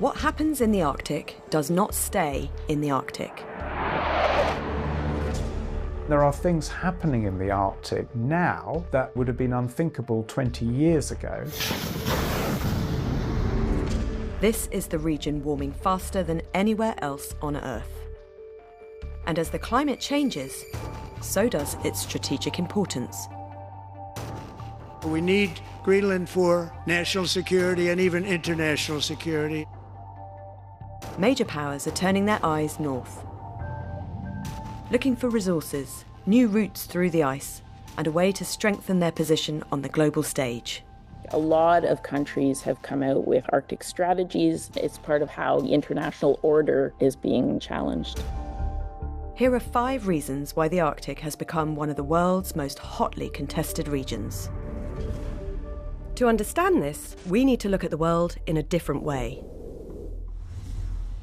What happens in the Arctic does not stay in the Arctic. There are things happening in the Arctic now that would have been unthinkable 20 years ago. This is the region warming faster than anywhere else on Earth. And as the climate changes, so does its strategic importance. We need Greenland for national security and even international security. Major powers are turning their eyes north, looking for resources, new routes through the ice, and a way to strengthen their position on the global stage. A lot of countries have come out with Arctic strategies. It's part of how the international order is being challenged. Here are 5 reasons why the Arctic has become one of the world's most hotly contested regions. To understand this, we need to look at the world in a different way.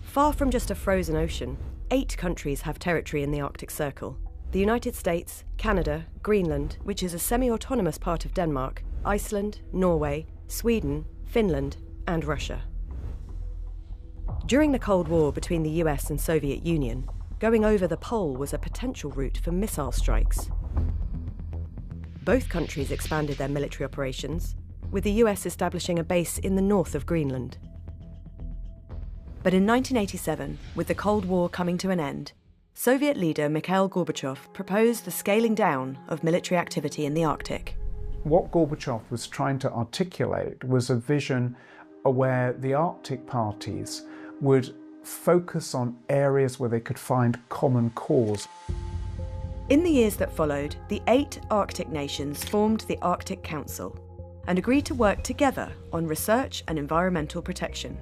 Far from just a frozen ocean, 8 countries have territory in the Arctic Circle. The United States, Canada, Greenland, which is a semi-autonomous part of Denmark, Iceland, Norway, Sweden, Finland, and Russia. During the Cold War between the US and Soviet Union, going over the pole was a potential route for missile strikes. Both countries expanded their military operations, with the US establishing a base in the north of Greenland. But in 1987, with the Cold War coming to an end, Soviet leader Mikhail Gorbachev proposed the scaling down of military activity in the Arctic. What Gorbachev was trying to articulate was a vision where the Arctic parties would focus on areas where they could find common cause. In the years that followed, the 8 Arctic nations formed the Arctic Council and agreed to work together on research and environmental protection.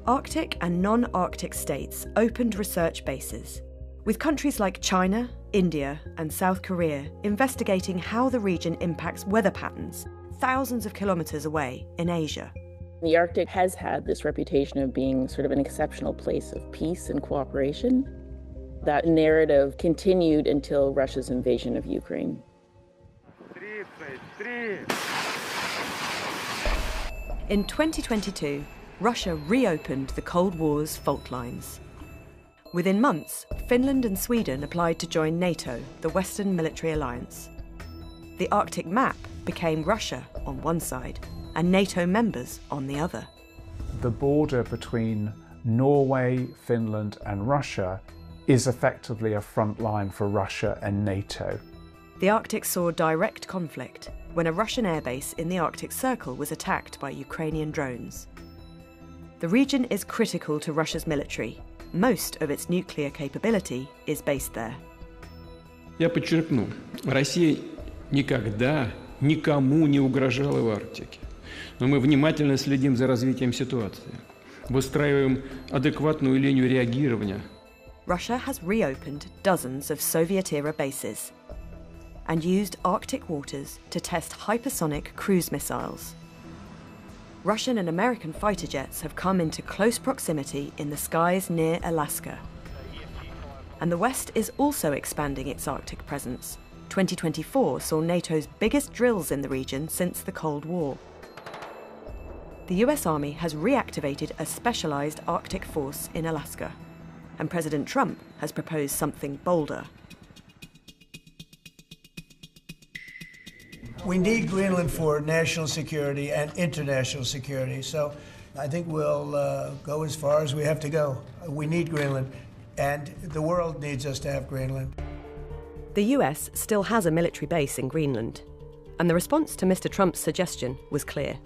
Arctic and non-Arctic states opened research bases, with countries like China, India, and South Korea investigating how the region impacts weather patterns thousands of kilometres away in Asia. The Arctic has had this reputation of being sort of an exceptional place of peace and cooperation. That narrative continued until Russia's invasion of Ukraine. In 2022, Russia reopened the Cold War's fault lines. Within months, Finland and Sweden applied to join NATO, the Western military alliance. The Arctic map became Russia on one side and NATO members on the other. The border between Norway, Finland and Russia is effectively a front line for Russia and NATO. The Arctic saw direct conflict when a Russian airbase in the Arctic Circle was attacked by Ukrainian drones. The region is critical to Russia's military. Most of its nuclear capability is based there. Я подчеркну, Россия никогда никому не угрожала в Арктике. Но мы внимательно следим за развитием ситуации, выстраиваем адекватную линию реагирования. Russia has reopened dozens of Soviet-era bases and used Arctic waters to test hypersonic cruise missiles. Russian and American fighter jets have come into close proximity in the skies near Alaska. And the West is also expanding its Arctic presence. 2024 saw NATO's biggest drills in the region since the Cold War. The US Army has reactivated a specialized Arctic force in Alaska, and President Trump has proposed something bolder. We need Greenland for national security and international security, so I think we'll go as far as we have to go. We need Greenland, and the world needs us to have Greenland. The US still has a military base in Greenland, and the response to Mr. Trump's suggestion was clear.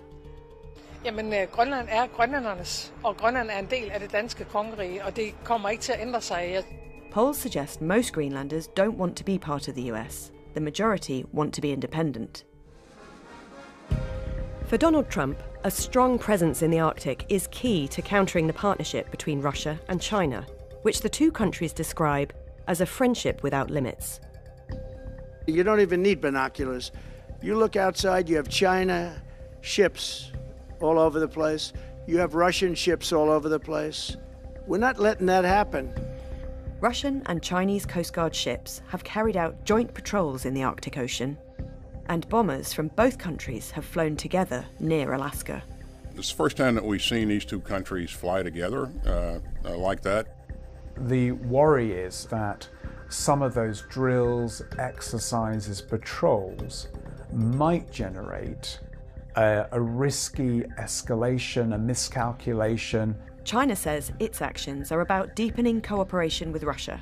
Jamen, Grønland er grønlændernes, og Grønland er en del af det danske kongerige, og det kommer ikke til at ændre sig. Polls suggest most Greenlanders don't want to be part of the US. The majority want to be independent. For Donald Trump, a strong presence in the Arctic is key to countering the partnership between Russia and China, which the two countries describe as a friendship without limits. You don't even need binoculars. You look outside, you have China ships all over the place. You have Russian ships all over the place. We're not letting that happen. Russian and Chinese Coast Guard ships have carried out joint patrols in the Arctic Ocean, and bombers from both countries have flown together near Alaska. It's the first time that we've seen these two countries fly together like that. The worry is that some of those drills, exercises, patrols might generate a risky escalation, a miscalculation. China says its actions are about deepening cooperation with Russia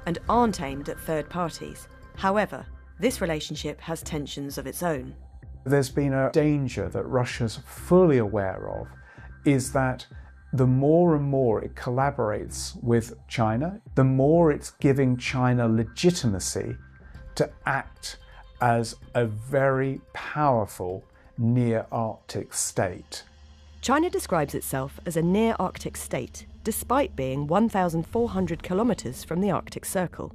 and aren't aimed at third parties. However, this relationship has tensions of its own. There's been a danger that Russia's fully aware of, is that the more and more it collaborates with China, the more it's giving China legitimacy to act as a very powerful near-Arctic state. China describes itself as a near-Arctic state, despite being 1,400 kilometres from the Arctic Circle.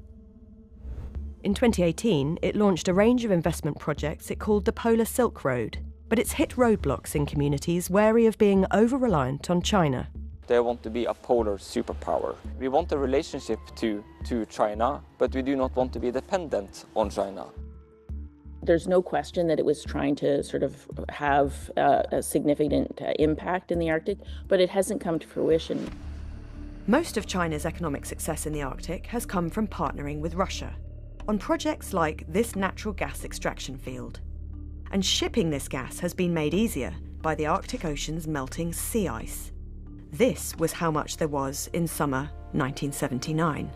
In 2018, it launched a range of investment projects it called the Polar Silk Road, but it's hit roadblocks in communities wary of being over-reliant on China. They want to be a polar superpower. We want a relationship to China, but we do not want to be dependent on China. There's no question that it was trying to sort of have a significant impact in the Arctic, but it hasn't come to fruition. Most of China's economic success in the Arctic has come from partnering with Russia on projects like this natural gas extraction field. And shipping this gas has been made easier by the Arctic Ocean's melting sea ice. This was how much there was in summer 1979.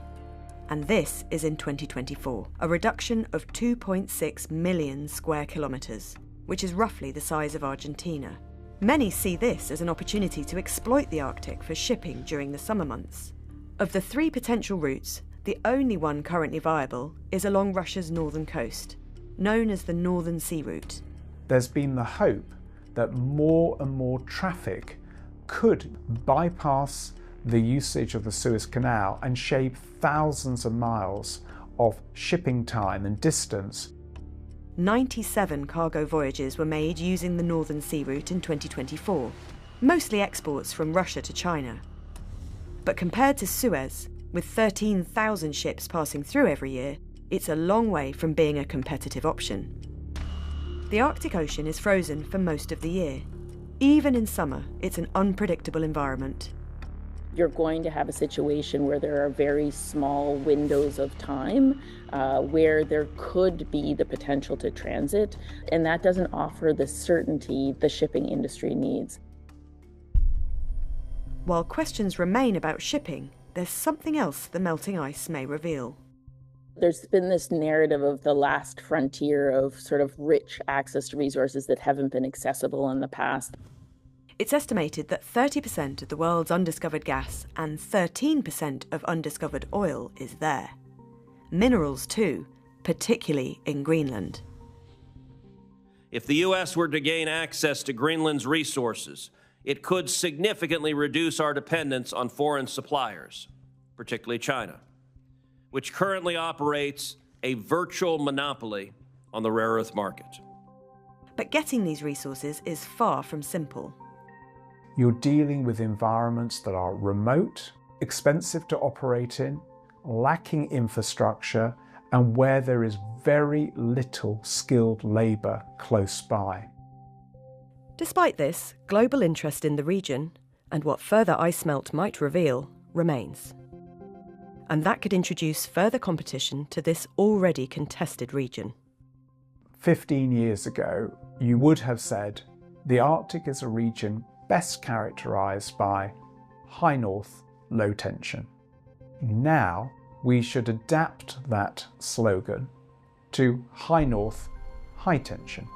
And this is in 2024, a reduction of 2.6 million square kilometres, which is roughly the size of Argentina. Many see this as an opportunity to exploit the Arctic for shipping during the summer months. Of the 3 potential routes, the only one currently viable is along Russia's northern coast, known as the Northern Sea Route. There's been the hope that more and more traffic could bypass the usage of the Suez Canal and shave thousands of miles of shipping time and distance. 97 cargo voyages were made using the Northern Sea Route in 2024, mostly exports from Russia to China. But compared to Suez, with 13,000 ships passing through every year, it's a long way from being a competitive option. The Arctic Ocean is frozen for most of the year. Even in summer, it's an unpredictable environment. You're going to have a situation where there are very small windows of time where there could be the potential to transit, and that doesn't offer the certainty the shipping industry needs. While questions remain about shipping, there's something else the melting ice may reveal. There's been this narrative of the last frontier of sort of rich access to resources that haven't been accessible in the past. It's estimated that 30% of the world's undiscovered gas and 13% of undiscovered oil is there. Minerals too, particularly in Greenland. If the U.S. were to gain access to Greenland's resources, it could significantly reduce our dependence on foreign suppliers, particularly China, which currently operates a virtual monopoly on the rare earth market. But getting these resources is far from simple. You're dealing with environments that are remote, expensive to operate in, lacking infrastructure, and where there is very little skilled labour close by. Despite this, global interest in the region, and what further ice melt might reveal, remains. And that could introduce further competition to this already contested region. 15 years ago, you would have said the Arctic is a region best characterised by high north, low tension. Now we should adapt that slogan to high north, high tension.